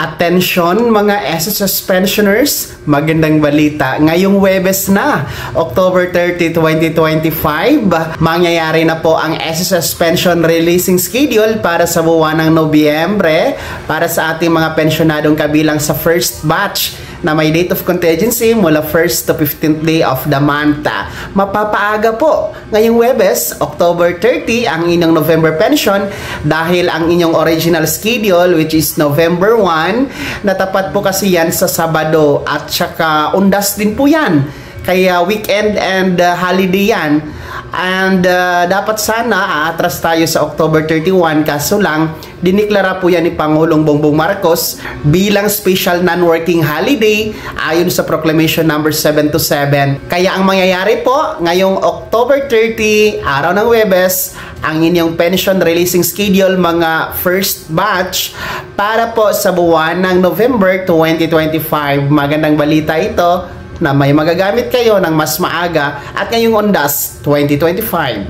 Attention mga SSS pensioners, magandang balita. Ngayong Huwebes na, October 30, 2025, mangyayari na po ang SSS pension releasing schedule para sa buwan ng Nobyembre para sa ating mga pensyonadong kabilang sa first batch na may date of contingency mula 1st to 15th day of the month. Mapapaaga po ngayong Huwebes, October 30, ang inyong November pension dahil ang inyong original schedule which is November 1, natapat po kasi yan sa Sabado at saka undas din po yan. Kaya weekend and holiday yan. And dapat sana aatras tayo sa October 31, kaso lang diniklara po yan ni Pangulong Bongbong Marcos bilang special non-working holiday ayon sa Proclamation number 727. Kaya ang mangyayari po ngayong October 30, araw ng Huwebes, ang inyong pension releasing schedule mga first batch para po sa buwan ng November 2025. Magandang balita ito na may magagamit kayo ng mas maaga at ngayong undas 2025.